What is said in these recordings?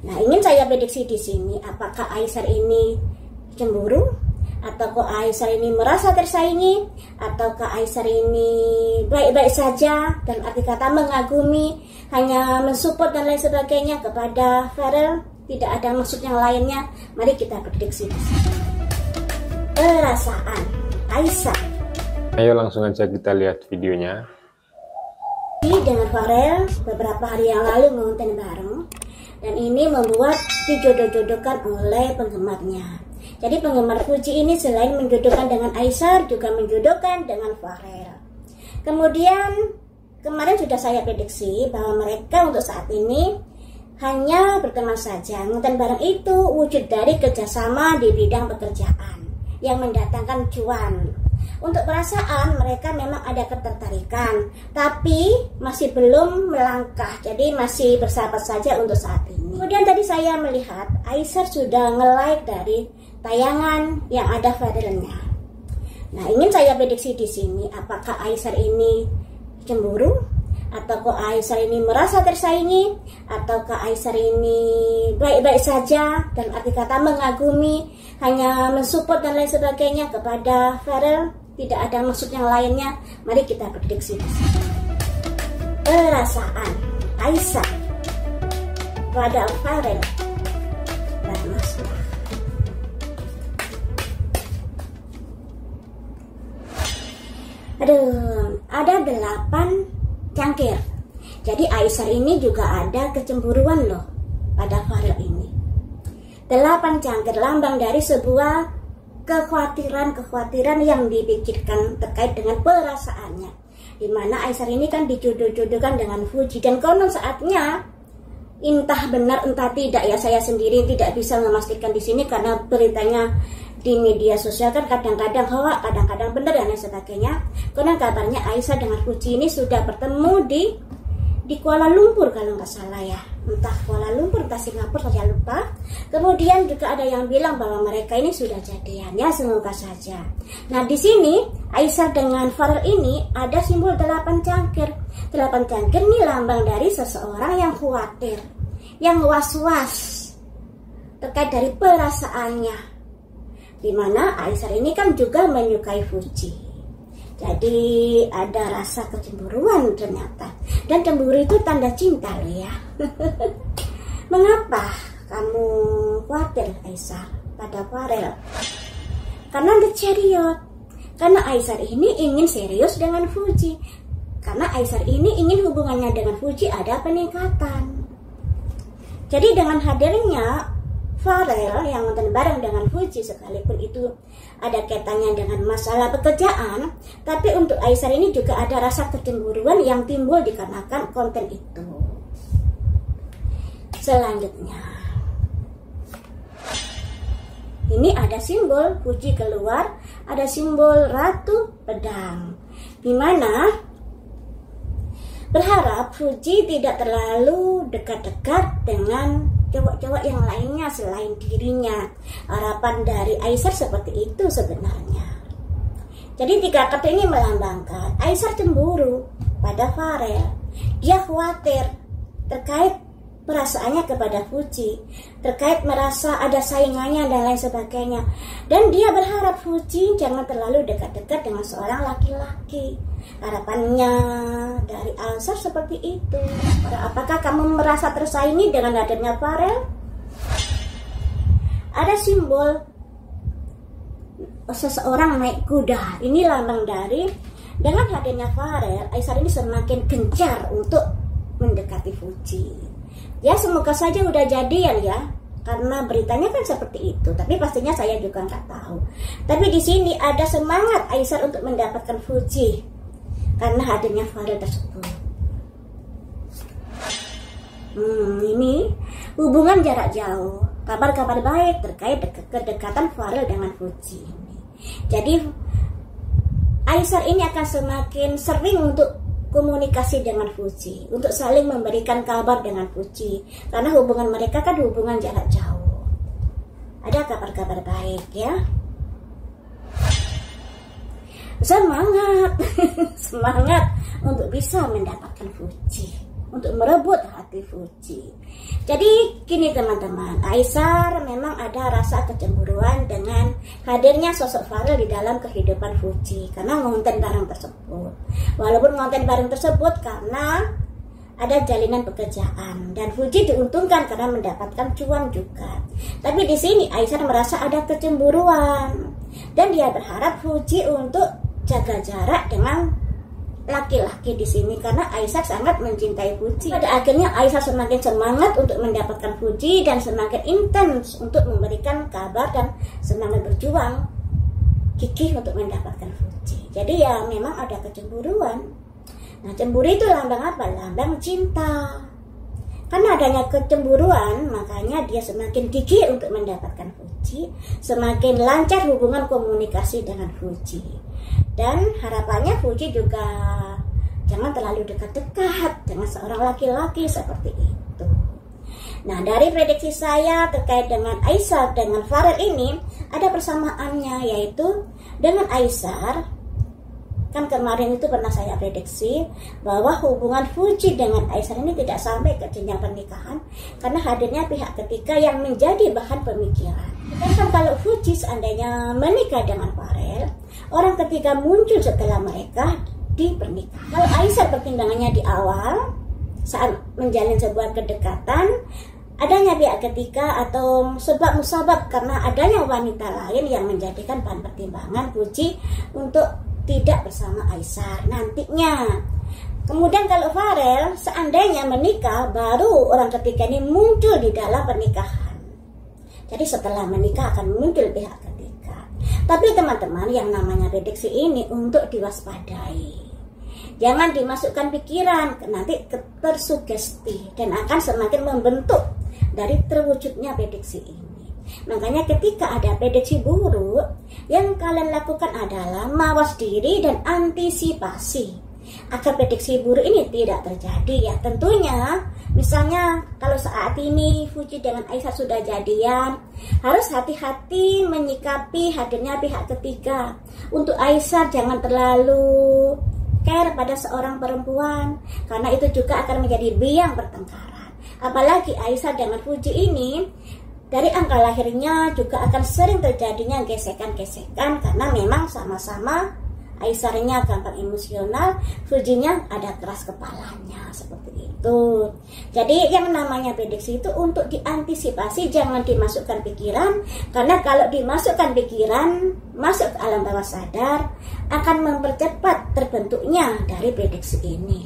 Nah, ingin saya prediksi di sini, apakah Aisyar ini cemburu, ataukah Aisyar ini merasa tersaingi, ataukah Aisyar ini baik-baik saja dan arti kata mengagumi, hanya mensupport dan lain sebagainya kepada Farel, tidak ada maksud yang lainnya. Mari kita prediksi di sini. Perasaan Aisyar. Ayo langsung aja kita lihat videonya. Dengan Farel beberapa hari yang lalu ngonten bareng, dan ini membuat dijodoh-jodohkan oleh penggemarnya. Jadi penggemar Fuji ini selain menjodohkan dengan Aisyar, juga menjodohkan dengan Farel. Kemudian kemarin sudah saya prediksi bahwa mereka untuk saat ini hanya berteman saja. Ngonten bareng itu wujud dari kerjasama di bidang pekerjaan yang mendatangkan cuan. Untuk perasaan mereka memang ada ketertarikan, tapi masih belum melangkah, jadi masih bersahabat saja untuk saat ini. Kemudian tadi saya melihat Aisyar sudah nge-like dari tayangan yang ada Farelnya. Nah, ingin saya prediksi di sini, apakah Aisyar ini cemburu, ataukah Aisyar ini merasa tersaingi, ataukah Aisyar ini baik-baik saja dan arti kata mengagumi, hanya mensupport dan lain sebagainya kepada Farel, tidak ada maksud yang lainnya. Mari kita prediksi di sini. Perasaan Aisyar pada Farel. Aduh, ada 8 cangkir. Jadi Aisyar ini juga ada kecemburuan loh pada Farel ini. 8 cangkir lambang dari sebuah kekhawatiran yang dipikirkan terkait dengan perasaannya. Dimana Aisyar ini kan dijodoh-jodohkan dengan Fuji, dan konon saatnya entah benar entah tidak ya, saya sendiri tidak bisa memastikan di sini karena beritanya di media sosial kan kadang-kadang hoax, kadang-kadang benar dan lain sebagainya. Konon kabarnya Aisyar dengan Fuji ini sudah bertemu di Kuala Lumpur kalau nggak salah ya, entah Kuala Lumpur entah Singapura, saya lupa. Kemudian juga ada yang bilang bahwa mereka ini sudah jadian, ya semoga saja. Nah, di sini Aisyar dengan Farel ini ada simbol 8 cangkir. 8 cangkir ini lambang dari seseorang yang khawatir, yang was-was terkait dari perasaannya, dimana Aisyar ini kan juga menyukai Fuji. Jadi ada rasa kecemburuan ternyata. Dan cemburu itu tanda cinta loh ya. Mengapa kamu khawatir Aisyar pada Farel? Karena the chariot. Karena Aisyar ini ingin serius dengan Fuji. Karena Aisyar ini ingin hubungannya dengan Fuji ada peningkatan. Jadi dengan hadirnya Farel yang nonton bareng dengan Fuji, sekalipun itu ada kaitannya dengan masalah pekerjaan, tapi untuk Aisyar ini juga ada rasa kecemburuan yang timbul dikarenakan konten itu. Selanjutnya, ini ada simbol Fuji keluar, ada simbol Ratu Pedang, dimana berharap Fuji tidak terlalu dekat-dekat dengan cowok-cowok yang lainnya selain dirinya. Harapan dari Aisyar seperti itu sebenarnya. Jadi 3 kartu ini melambangkan Aisyar cemburu pada Farel. Dia khawatir terkait perasaannya kepada Fuji, terkait merasa ada saingannya dan lain sebagainya. Dan dia berharap Fuji jangan terlalu dekat-dekat dengan seorang laki-laki. Harapannya dari Aisyar seperti itu. Apakah kamu merasa tersaingi dengan hadirnya Farel? Ada simbol seseorang naik kuda. Ini lambang dari dengan hadirnya Farel, Aisyar ini semakin gencar untuk mendekati Fuji. Ya semoga saja udah jadian ya, karena beritanya kan seperti itu. Tapi pastinya saya juga nggak tahu. Tapi di sini ada semangat Aisyar untuk mendapatkan Fuji karena hadirnya Farel tersebut. Ini hubungan jarak jauh, kabar-kabar baik terkait kedekatan Farel dengan Fuji. Jadi Aisyar ini akan semakin sering untuk komunikasi dengan Fuji, untuk saling memberikan kabar dengan Fuji, karena hubungan mereka kan hubungan jarak jauh. Ada kabar-kabar baik ya. Semangat semangat untuk bisa mendapatkan Fuji, untuk merebut hati seperti Fuji. Jadi gini teman-teman, Aisar memang ada rasa kecemburuan dengan hadirnya sosok Farel di dalam kehidupan Fuji karena ngonten bareng tersebut. Walaupun ngonten bareng tersebut karena ada jalinan pekerjaan dan Fuji diuntungkan karena mendapatkan cuan juga. Tapi di sini Aisar merasa ada kecemburuan dan dia berharap Fuji untuk jaga jarak dengan laki-laki di sini karena Aisar sangat mencintai Fuji. Pada akhirnya Aisar semakin semangat untuk mendapatkan Fuji dan semakin intens untuk memberikan kabar dan semangat berjuang gigih untuk mendapatkan Fuji. Jadi ya memang ada kecemburuan. Nah, cemburu itu lambang apa? Lambang cinta. Karena adanya kecemburuan, makanya dia semakin gigih untuk mendapatkan Fuji, semakin lancar hubungan komunikasi dengan Fuji. Dan harapannya Fuji juga jangan terlalu dekat-dekat dengan seorang laki-laki seperti itu. Nah, dari prediksi saya terkait dengan Aisar dengan Farel ini ada persamaannya, yaitu dengan Aisar. Kan kemarin itu pernah saya prediksi bahwa hubungan Fuji dengan Aisar ini tidak sampai ke jenjang pernikahan karena hadirnya pihak ketiga yang menjadi bahan pemikiran. Sedangkan kalau Fuji seandainya menikah dengan Farel, orang ketiga muncul setelah mereka di pernikahan. Kalau Aisar pertimbangannya di awal saat menjalin sebuah kedekatan, adanya pihak ketiga atau sebab musabab karena adanya wanita lain yang menjadikan bahan pertimbangan Fuji untuk tidak bersama Aisar nantinya. Kemudian kalau Farel seandainya menikah, baru orang ketiga ini muncul di dalam pernikahan. Jadi setelah menikah akan muncul pihak ketiga. Tapi teman-teman, yang namanya prediksi ini untuk diwaspadai. Jangan dimasukkan pikiran, nanti tersugesti dan akan semakin membentuk dari terwujudnya prediksi ini. Makanya ketika ada prediksi buruk, yang kalian lakukan adalah mawas diri dan antisipasi agar prediksi buruk ini tidak terjadi ya. Tentunya misalnya kalau saat ini Fuji dengan Aisar sudah jadian, harus hati-hati menyikapi hadirnya pihak ketiga. Untuk Aisar jangan terlalu care pada seorang perempuan karena itu juga akan menjadi biang pertengkaran. Apalagi Aisar dengan Fuji ini dari angka lahirnya juga akan sering terjadinya gesekan-gesekan karena memang sama-sama Aisarnya gampang emosional, Fujinya ada keras kepalanya seperti itu. Jadi yang namanya prediksi itu untuk diantisipasi, jangan dimasukkan pikiran karena kalau dimasukkan pikiran masuk ke alam bawah sadar akan mempercepat terbentuknya dari prediksi ini.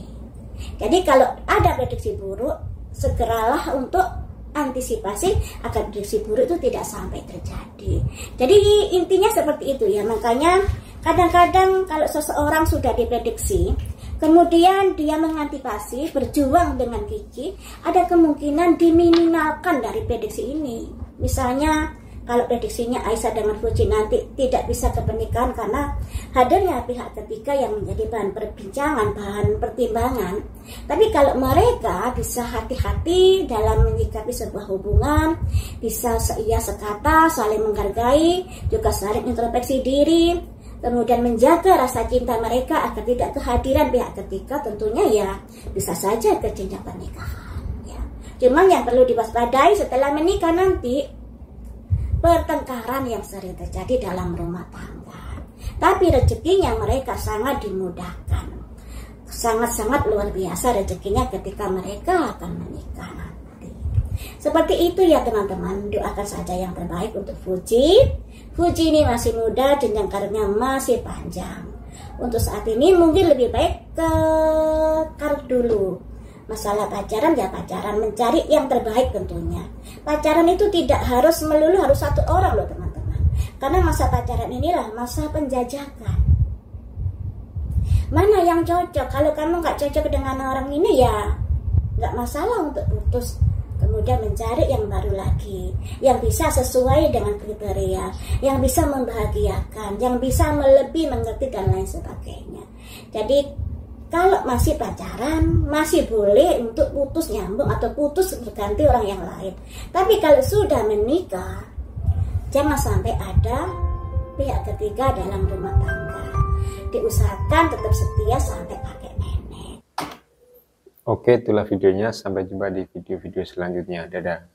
Jadi kalau ada prediksi buruk, segeralah untuk antisipasi agar prediksi buruk itu tidak sampai terjadi. Jadi intinya seperti itu ya. Makanya kadang-kadang kalau seseorang sudah diprediksi, kemudian dia mengantisipasi, berjuang dengan gigih, ada kemungkinan diminimalkan dari prediksi ini. Misalnya kalau prediksinya Aisyah dengan Fuji nanti tidak bisa ke pernikahan karena hadirnya pihak ketiga yang menjadi bahan perbincangan, bahan pertimbangan. Tapi kalau mereka bisa hati-hati dalam menyikapi sebuah hubungan, bisa seia sekata, saling menghargai, juga saling introspeksi diri, kemudian menjaga rasa cinta mereka agar tidak kehadiran pihak ketiga, tentunya ya bisa saja ke jenjang pernikahan ya. Cuman yang perlu diwaspadai setelah menikah nanti, pertengkaran yang sering terjadi dalam rumah tangga. Tapi rezekinya mereka sangat dimudahkan. Sangat-sangat luar biasa rezekinya ketika mereka akan menikah nanti. Seperti itu ya teman-teman, doakan saja yang terbaik untuk Fuji. Fuji ini masih muda, jenjang karirnya masih panjang. Untuk saat ini mungkin lebih baik ke karir dulu. Masalah pacaran ya pacaran, mencari yang terbaik tentunya. Pacaran itu tidak harus melulu harus satu orang loh teman-teman. Karena masa pacaran inilah masa penjajakan. Mana yang cocok? Kalau kamu nggak cocok dengan orang ini ya nggak masalah untuk putus. Kemudian mencari yang baru lagi, yang bisa sesuai dengan kriteria, yang bisa membahagiakan, yang bisa lebih mengerti dan lain sebagainya. Jadi kalau masih pacaran, masih boleh untuk putus nyambung atau putus berganti orang yang lain. Tapi kalau sudah menikah, jangan sampai ada pihak ketiga dalam rumah tangga. Diusahakan tetap setia sampai kakek nenek. Oke, itulah videonya. Sampai jumpa di video-video selanjutnya. Dadah.